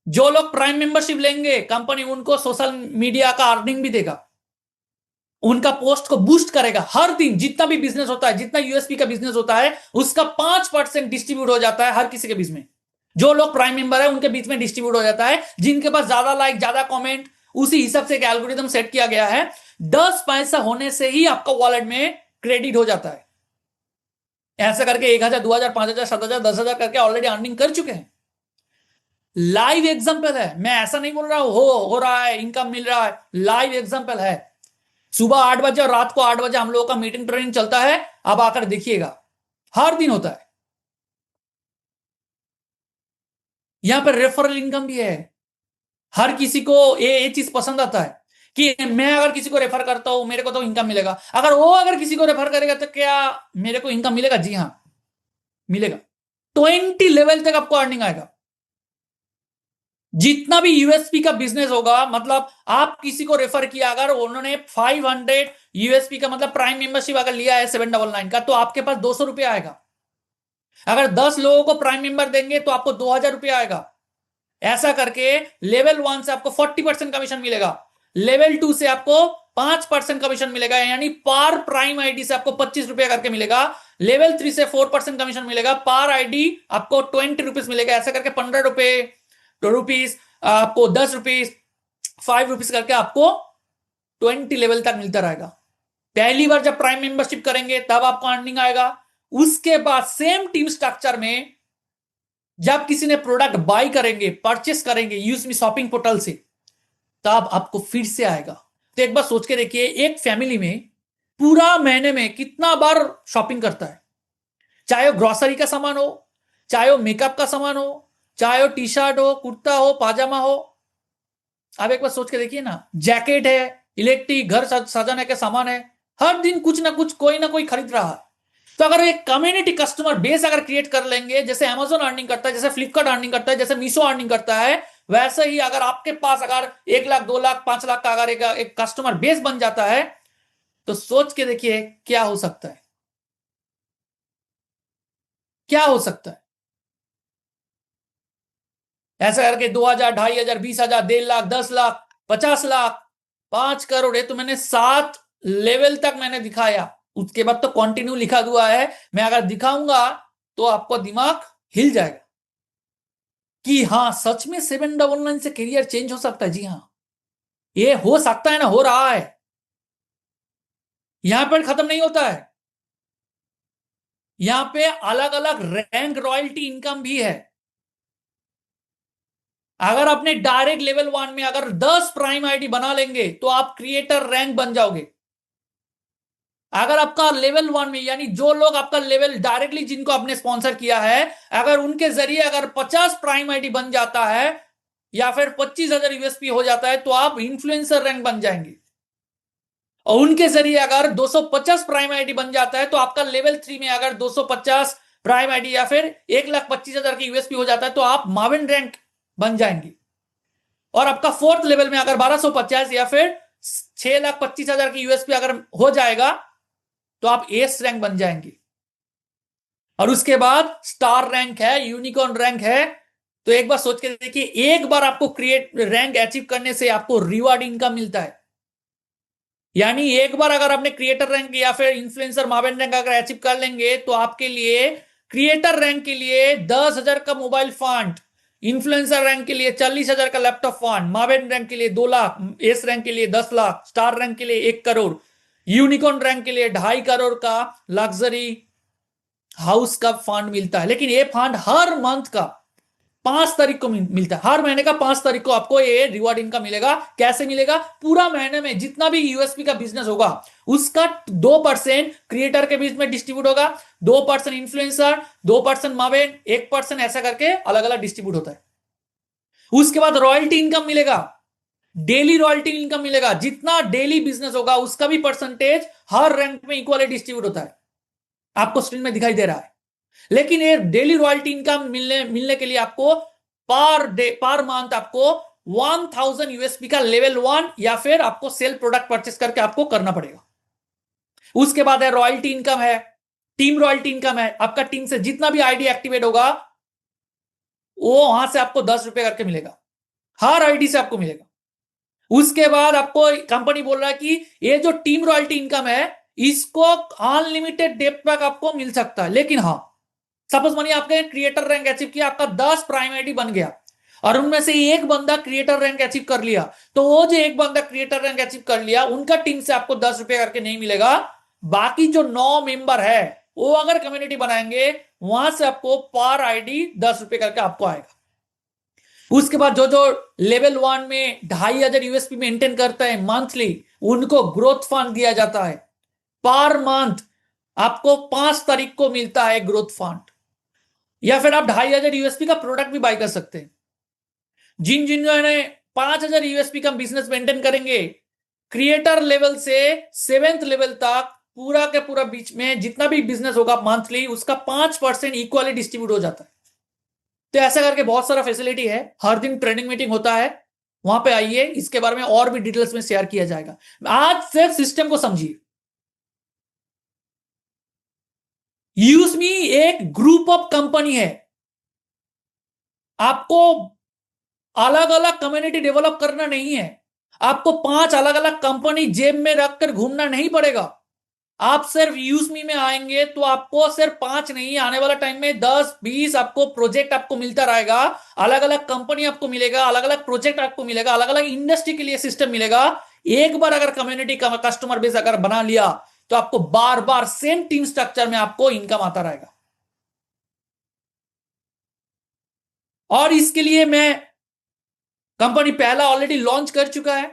जो लोग प्राइम मेंबरशिप लेंगे, कंपनी उनको सोशल मीडिया का अर्निंग भी देगा, उनका पोस्ट को बूस्ट करेगा। हर दिन जितना भी बिजनेस होता है, जितना यूएसपी का बिजनेस होता है, उसका 5% डिस्ट्रीब्यूट हो जाता है हर किसी के बीच में। जो लोग प्राइम मेंबर है उनके बीच में डिस्ट्रीब्यूट हो जाता है। जिनके पास ज्यादा लाइक, ज्यादा कमेंट, उसी हिसाब से एक एल्गोरिथम सेट किया गया है। 10 पैसा होने से ही आपका वॉलेट में क्रेडिट हो जाता है। ऐसा करके 1000, 2000, 5000, 7000, 10,000 करके ऑलरेडी अर्निंग कर चुके हैं। लाइव एग्जाम्पल है, मैं ऐसा नहीं बोल रहा हूं हो रहा है, इनकम मिल रहा है। लाइव एग्जाम्पल है। सुबह 8 बजे और रात को 8 बजे हम लोगों का मीटिंग ट्रेनिंग चलता है, अब आकर देखिएगा, हर दिन होता है। यहां पर रेफरल इनकम भी है। हर किसी को ये चीज पसंद आता है कि मैं अगर किसी को रेफर करता हूं मेरे को तो इनकम मिलेगा। अगर किसी को रेफर करेगा तो क्या मेरे को इनकम मिलेगा? जी हां, मिलेगा। 20 लेवल तक आपको अर्निंग आएगा। जितना भी यूएसपी का बिजनेस होगा, मतलब आप किसी को रेफर किया, अगर उन्होंने 500 यूएसपी का मतलब प्राइम मेंबरशिप अगर लिया है 799 का, तो आपके पास 200 रुपया आएगा। अगर 10 लोगों को प्राइम मेंबर देंगे तो आपको 2000 रुपया आएगा। ऐसा करके लेवल 1 से आपको 40% कमीशन मिलेगा, लेवल 2 से आपको 5% कमीशन मिलेगा, यानी पार प्राइम आईडी से आपको 25 रुपया करके मिलेगा। लेवल 3 से 4% कमीशन मिलेगा, पार आईडी आपको 20 रुपीज मिलेगा। ऐसा करके 15 रुपीज आपको 10 रुपीज, 5 रुपीज करके आपको 20 लेवल तक मिलता रहेगा। पहली बार जब प्राइम मेंबरशिप करेंगे तब आपको अर्निंग आएगा। उसके बाद सेम टीम स्ट्रक्चर में जब किसी ने प्रोडक्ट बाय करेंगे, परचेस करेंगे यूजमी शॉपिंग पोर्टल से, तब आपको फिर से आएगा। तो एक बार सोच के देखिए, एक फैमिली में पूरा महीने में कितना बार शॉपिंग करता है, चाहे वो ग्रोसरी का सामान हो, चाहे वो मेकअप का सामान हो, चाहे वो टी शर्ट हो, कुर्ता हो, पाजामा हो। आप एक बार सोच के देखिए ना, जैकेट है, इलेक्ट्रिक घर सजाने के सामान है, हर दिन कुछ ना कोई खरीद रहा है। तो अगर एक कम्युनिटी कस्टमर बेस अगर क्रिएट कर लेंगे, जैसे अमेजोन अर्निंग करता है, जैसे फ्लिपकार्ट अर्निंग करता है, जैसे मीशो अर्निंग करता है, वैसे ही अगर आपके पास अगर 1 लाख 2 लाख 5 लाख का अगर एक कस्टमर बेस बन जाता है, तो सोच के देखिए क्या हो सकता है, क्या हो सकता है। ऐसा करके 2,000, 2,500, 20,000, 1.5 लाख, 10 लाख, 50 लाख, 5 करोड़, तो मैंने 7 लेवल तक मैंने दिखाया। उसके बाद तो कंटिन्यू लिखा हुआ है, मैं अगर दिखाऊंगा तो आपको दिमाग हिल जाएगा कि हाँ सच में 799 से करियर चेंज हो सकता है। जी हाँ, ये हो सकता है ना, हो रहा है। यहां पर खत्म नहीं होता है, यहां पे अलग अलग रैंक रॉयल्टी इनकम भी है। अगर आपने डायरेक्ट लेवल 1 में अगर 10 प्राइम आईडी बना लेंगे तो आप क्रिएटर रैंक बन जाओगे। अगर आपका लेवल 1 में, यानी जो लोग आपका लेवल डायरेक्टली जिनको आपने स्पॉन्सर किया है, अगर उनके जरिए अगर 50 प्राइम आईडी बन जाता है या फिर 25,000 यूएसपी हो जाता है, तो आप इन्फ्लुएंसर रैंक बन जाएंगे। और उनके जरिए अगर 250 प्राइम आईडी बन जाता है, तो आपका लेवल 3 में अगर 250 प्राइम आईडी या फिर 1,25,000 की यूएसपी हो जाता है, तो आप माविन रैंक बन जाएंगे। और आपका 4th लेवल में अगर 1250 या फिर 6,25,000 की यूएसपी अगर हो जाएगा, तो आप एस रैंक बन जाएंगे। और उसके बाद स्टार रैंक है, यूनिकॉर्न रैंक है। तो एक बार सोच के देखिए, एक बार आपको क्रिएट रैंक अचीव करने से आपको रिवार्ड इनकम मिलता है। यानी एक बार अगर आपने क्रिएटर रैंक या फिर इन्फ्लुएंसर मावेन रैंक अगर अचीव कर लेंगे, तो आपके लिए क्रिएटर रैंक के लिए 10,000 का मोबाइल फंड, इन्फ्लुएंसर रैंक के लिए 40,000 का लैपटॉप फंड, मावेन रैंक के लिए 2 लाख, एस रैंक के लिए 10 लाख, स्टार रैंक के लिए 1 करोड़, यूनिकॉर्न रैंक के लिए 2.5 करोड़ का लग्जरी हाउस का फंड मिलता है। लेकिन ये फंड हर मंथ का 5 तारीख को मिलता है। हर महीने का 5 तारीख को आपको ये रिवॉर्ड इनकम मिलेगा। कैसे मिलेगा? पूरा महीने में जितना भी यूएसपी का बिजनेस होगा, उसका 2% क्रिएटर के बीच में डिस्ट्रीब्यूट होगा, 2% इन्फ्लुएंसर, 2% मावेन, 1% ऐसा करके अलग अलग डिस्ट्रीब्यूट होता है। उसके बाद रॉयल्टी इनकम मिलेगा, डेली रॉयल्टी इनकम मिलेगा। जितना डेली बिजनेस होगा उसका भी परसेंटेज हर रैंक में इक्वली डिस्ट्रीब्यूट होता है। आपको स्क्रीन में दिखाई दे रहा है। लेकिन ये डेली रॉयल्टी इनकम मिलने के लिए आपको पर मंथ आपको 1,000 यूएसपी का लेवल 1 या फिर आपको सेल प्रोडक्ट परचेस करके आपको करना पड़ेगा। उसके बाद है रॉयल्टी इनकम है, टीम रॉयल्टी इनकम है। आपका टीम से जितना भी आईडी एक्टिवेट होगा, वो वहां से आपको 10 रुपए करके मिलेगा, हर आईडी से आपको मिलेगा। उसके बाद आपको कंपनी बोल रहा है कि ये जो टीम रॉयल्टी इनकम है, इसको अनलिमिटेड डेप्थ तक आपको मिल सकता है। लेकिन हाँ, सपोज मानिए आपने क्रिएटर रैंक अचीव किया, आपका 10 प्राइम आईडी बन गया और उनमें से एक बंदा क्रिएटर रैंक अचीव कर लिया, तो वो जो एक बंदा क्रिएटर रैंक अचीव कर लिया, उनका टीम से आपको 10 रुपए करके नहीं मिलेगा। बाकी जो 9 मेंबर है, वो अगर कम्युनिटी बनाएंगे, वहां से आपको पर आईडी 10 रुपए करके आपको आएगा। उसके बाद जो जो लेवल 1 में 2,500 यूएसपी मेंटेन करता है मंथली, उनको ग्रोथ फंड दिया जाता है। पर मंथ आपको 5 तारीख को मिलता है ग्रोथ फंड। या फिर आप 2,500 यूएसपी का प्रोडक्ट भी बाय कर सकते हैं। जिन जिन्होंने 5,000 यूएसपी का बिजनेस मेंटेन करेंगे, क्रिएटर लेवल से 7th लेवल तक पूरा के पूरा बीच में जितना भी बिजनेस होगा मंथली, उसका 5% इक्वली डिस्ट्रीब्यूट हो जाता है। तो ऐसा करके बहुत सारा फैसिलिटी है। हर दिन ट्रेनिंग मीटिंग होता है, वहां पे आइए, इसके बारे में और भी डिटेल्स में शेयर किया जाएगा। आज सिर्फ सिस्टम को समझिए। यूजमी एक ग्रुप ऑफ कंपनी है। आपको अलग अलग कम्युनिटी डेवलप करना नहीं है, आपको 5 अलग अलग कंपनी जेब में रखकर घूमना नहीं पड़ेगा। आप सिर्फ यूजमी में आएंगे तो आपको सिर्फ 5 नहीं, आने वाला टाइम में 10-20 आपको प्रोजेक्ट आपको मिलता रहेगा। अलग अलग कंपनी आपको मिलेगा, अलग अलग प्रोजेक्ट आपको मिलेगा, अलग अलग इंडस्ट्री के लिए सिस्टम मिलेगा। एक बार अगर कम्युनिटी का कस्टमर बेस अगर बना लिया, तो आपको बार बार सेम टीम स्ट्रक्चर में आपको इनकम आता रहेगा। और इसके लिए मैं कंपनी पहला ऑलरेडी लॉन्च कर चुका है।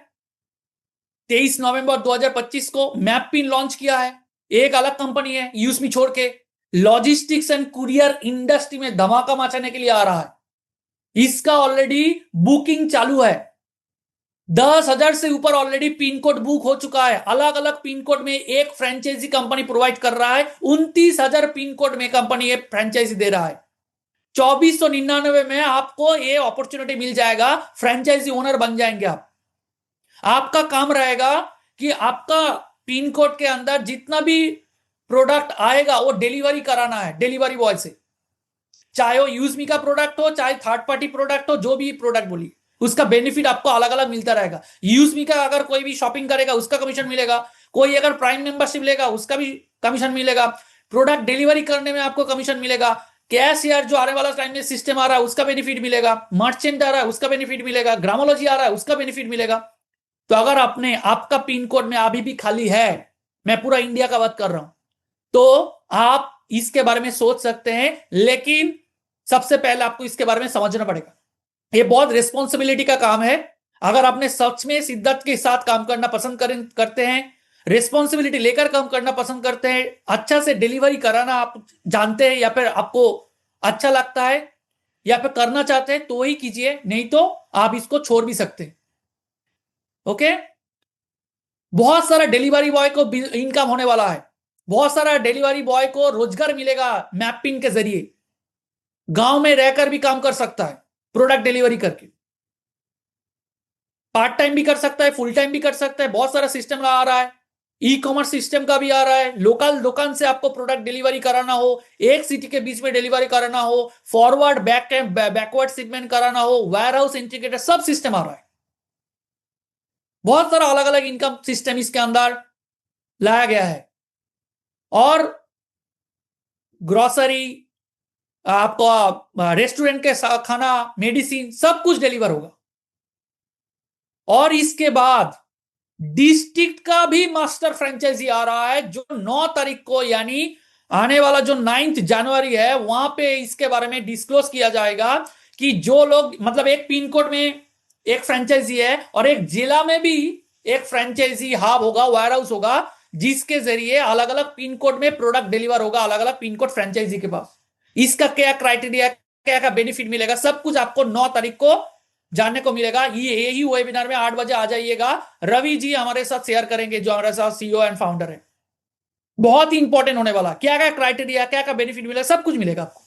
23 नवंबर 2025 को मैपिन लॉन्च किया है। एक अलग कंपनी है यूजमी छोड़ के, लॉजिस्टिक्स एंड कुरियर इंडस्ट्री में धमाका मचाने के लिए आ रहा है। इसका ऑलरेडी बुकिंग चालू है। 10,000 से ऊपर ऑलरेडी पिन कोड बुक हो चुका है। अलग अलग पिन कोड में एक फ्रेंचाइजी कंपनी प्रोवाइड कर रहा है। 29,000 पिन कोड में कंपनी ये फ्रेंचाइजी दे रहा है। 2499 में आपको ये अपॉर्चुनिटी मिल जाएगा, फ्रेंचाइजी ओनर बन जाएंगे आप। आपका काम रहेगा कि आपका पिन कोड के अंदर जितना भी प्रोडक्ट आएगा वो डिलीवरी कराना है डिलीवरी बॉय से। चाहे वो यूजमी का प्रोडक्ट हो, चाहे थर्ड पार्टी प्रोडक्ट हो, जो भी प्रोडक्ट बोली, उसका बेनिफिट आपको अलग अलग मिलता रहेगा। यूजमी का अगर कोई भी शॉपिंग करेगा उसका कमीशन मिलेगा, कोई अगर प्राइम मेंबरशिप लेगा उसका भी कमीशन मिलेगा, प्रोडक्ट डिलीवरी करने में आपको कमीशन मिलेगा, कैश यार जो आने वाला टाइम में सिस्टम आ रहा है उसका बेनिफिट मिलेगा, मर्चेंट आ रहा है उसका बेनिफिट मिलेगा, ग्रामोलॉजी आ रहा है उसका बेनिफिट मिलेगा। तो अगर आपका पिन कोड में अभी भी खाली है, मैं पूरा इंडिया का बात कर रहा हूं, तो आप इसके बारे में सोच सकते हैं, लेकिन सबसे पहले आपको इसके बारे में समझना पड़ेगा। ये बहुत रिस्पॉन्सिबिलिटी का काम है। अगर आपने सच में शिद्दत के साथ काम करना पसंद करते हैं, रिस्पॉन्सिबिलिटी लेकर काम करना पसंद करते हैं, अच्छा से डिलीवरी कराना आप जानते हैं, या फिर आपको अच्छा लगता है, या फिर करना चाहते हैं, तो ही कीजिए, नहीं तो आप इसको छोड़ भी सकते हैं। ओके, बहुत सारा डिलीवरी बॉय को इनकम होने वाला है। बहुत सारा डिलीवरी बॉय को रोजगार मिलेगा मैपिंग के जरिए। गांव में रहकर भी काम कर सकता है, प्रोडक्ट डिलीवरी करके पार्ट टाइम भी कर सकता है, फुल टाइम भी कर सकता है। बहुत सारा सिस्टम आ रहा है, ई कॉमर्स सिस्टम का भी आ रहा है। लोकल दुकान से आपको प्रोडक्ट डिलीवरी कराना हो, एक सिटी के बीच में डिलीवरी कराना हो, फॉरवर्ड बैकवर्ड शिपमेंट कराना हो, वेयर हाउस इंटीग्रेटेड, सब सिस्टम आ रहा है। बहुत सारा अलग अलग इनकम सिस्टम इसके अंदर लाया गया है। और ग्रोसरी, आपको रेस्टोरेंट के खाना, मेडिसिन, सब कुछ डिलीवर होगा। और इसके बाद डिस्ट्रिक्ट का भी मास्टर फ्रेंचाइजी आ रहा है, जो 9 तारीख को, यानी आने वाला जो 9 जनवरी है, वहां पे इसके बारे में डिस्क्लोज किया जाएगा कि जो लोग, मतलब एक पिन कोड में एक फ्रेंचाइजी है और एक जिला में भी एक फ्रेंचाइजी हब होगा, वायर हाउस होगा, जिसके जरिए अलग अलग पिन कोड में प्रोडक्ट डिलीवर होगा अलग अलग पिन कोड फ्रेंचाइजी के पास। इसका क्या क्राइटेरिया, क्या क्या बेनिफिट मिलेगा, सब कुछ आपको 9 तारीख को जानने को मिलेगा। ये यही वेबिनार में 8 बजे आ जाइएगा। रवि जी हमारे साथ शेयर करेंगे, जो हमारे साथ सीईओ एंड फाउंडर है। बहुत ही इंपॉर्टेंट होने वाला, क्या क्या क्राइटेरिया, क्या क्या बेनिफिट मिलेगा, सब कुछ मिलेगा आपको।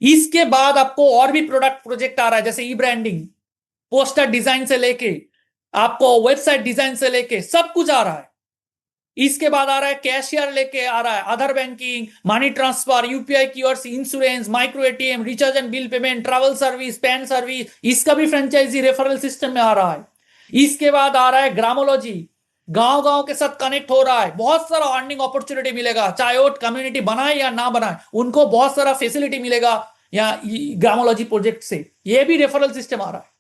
इसके बाद आपको और भी प्रोडक्ट प्रोजेक्ट आ रहा है, जैसे ई ब्रांडिंग, पोस्टर डिजाइन से लेके आपको वेबसाइट डिजाइन से लेके सब कुछ आ रहा है। इसके बाद आ रहा है कैशियर लेके आ रहा है, Aadhaar banking, money transfer, UPI kiosk, insurance, micro ATM, recharge and bill payment, travel service, PAN service, इसका भी फ्रेंचाइजी रेफरल सिस्टम में आ रहा है। इसके बाद आ रहा है ग्रामोलॉजी, गांव गांव के साथ कनेक्ट हो रहा है। बहुत सारा अर्निंग अपॉर्चुनिटी मिलेगा, चाहे वो कम्युनिटी बनाए या ना बनाए, उनको बहुत सारा फैसिलिटी मिलेगा या ग्रामोलॉजी प्रोजेक्ट से। ये भी रेफरल सिस्टम आ रहा है।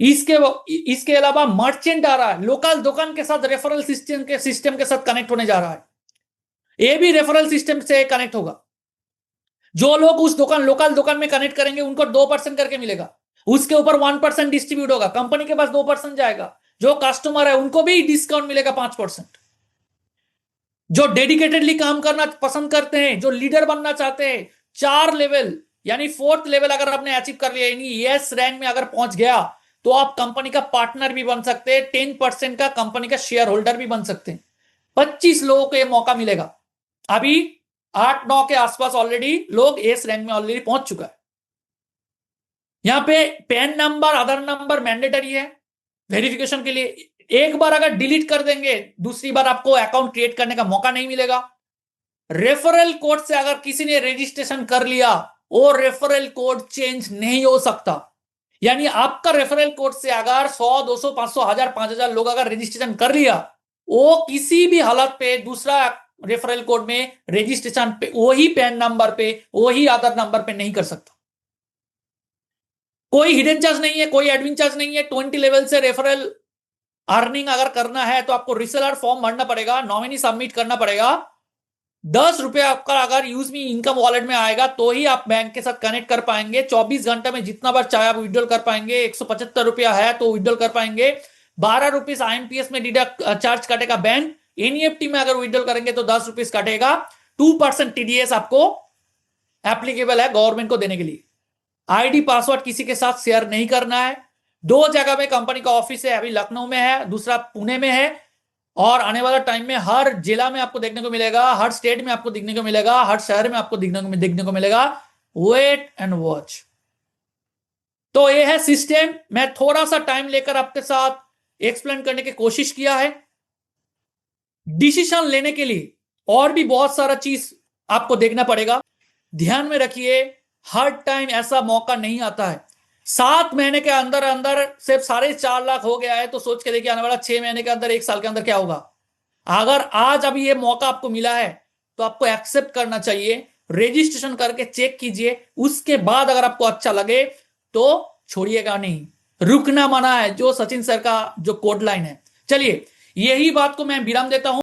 इसके अलावा मर्चेंट आ रहा है, लोकल दुकान के साथ रेफरल सिस्टम के साथ कनेक्ट होने जा रहा है। ये भी रेफरल सिस्टम से कनेक्ट होगा। जो लोग उस लोकल दुकान में कनेक्ट करेंगे उनको 2% करके मिलेगा, उसके ऊपर 1% डिस्ट्रीब्यूट होगा, कंपनी के पास 2% जाएगा। जो कस्टमर है उनको भी डिस्काउंट मिलेगा 5%। जो डेडिकेटेडली काम करना पसंद करते हैं, जो लीडर बनना चाहते हैं, 4 लेवल यानी 4th लेवल अगर आपने अचीव कर लिया, यानी यस रैंक में अगर पहुंच गया, तो आप कंपनी का पार्टनर भी बन सकते हैं, 10% का कंपनी का शेयर होल्डर भी बन सकते हैं। 25 लोगों को यह मौका मिलेगा। अभी 8-9 के आसपास ऑलरेडी लोग एस रैंक में ऑलरेडी पहुंच चुका है। यहां पे पैन नंबर, आधार नंबर मैंडेटरी है वेरिफिकेशन के लिए। एक बार अगर डिलीट कर देंगे, दूसरी बार आपको अकाउंट क्रिएट करने का मौका नहीं मिलेगा। रेफरल कोड से अगर किसी ने रजिस्ट्रेशन कर लिया, वो रेफरल कोड चेंज नहीं हो सकता। यानी आपका रेफरल कोड से अगर 100, 200, 500, 1000, 5000 लोग अगर रजिस्ट्रेशन कर लिया, वो किसी भी हालत पे दूसरा रेफरल कोड में रजिस्ट्रेशन पे वही पैन नंबर पे, वही आधार नंबर पे नहीं कर सकता। कोई हिडन चार्ज नहीं है, कोई एडमिन चार्ज नहीं है। 20 लेवल से रेफरल अर्निंग अगर करना है तो आपको रिसेलर फॉर्म भरना पड़ेगा, नॉमिनी सबमिट करना पड़ेगा। 10 रुपया आपका अगर यूज मी इनकम वॉलेट में आएगा तो ही आप बैंक के साथ कनेक्ट कर पाएंगे। 24 घंटे में जितना बार चाहे आप विड्रॉल कर पाएंगे। 175 रुपया है तो विड्रॉल कर पाएंगे। 12 रुपीज IMPS में डिडक्ट चार्ज काटेगा बैंक। एनईएफटी में अगर विड्रॉल करेंगे तो 10 रुपीज काटेगा। 2% TDS आपको एप्लीकेबल है गवर्नमेंट को देने के लिए। आईडी पासवर्ड किसी के साथ शेयर नहीं करना है। 2 जगह में कंपनी का ऑफिस है, अभी लखनऊ में है, दूसरा पुणे में है, और आने वाला टाइम में हर जिला में आपको देखने को मिलेगा, हर स्टेट में आपको देखने को मिलेगा, हर शहर में आपको देखने को मिलेगा। Wait and watch. तो ये है सिस्टम। मैं थोड़ा सा टाइम लेकर आपके साथ एक्सप्लेन करने की कोशिश किया है। डिसीजन लेने के लिए और भी बहुत सारा चीज आपको देखना पड़ेगा। ध्यान में रखिए, हर टाइम ऐसा मौका नहीं आता है। 7 महीने के अंदर अंदर सिर्फ 4.5 लाख हो गया है, तो सोच के देखिए आने वाला 6 महीने के अंदर, 1 साल के अंदर क्या होगा। अगर आज अभी ये मौका आपको मिला है तो आपको एक्सेप्ट करना चाहिए। रजिस्ट्रेशन करके चेक कीजिए, उसके बाद अगर आपको अच्छा लगे तो छोड़िएगा नहीं। रुकना मना है, जो सचिन सर का जो कोड लाइन है। चलिए, यही बात को मैं विराम देता हूं।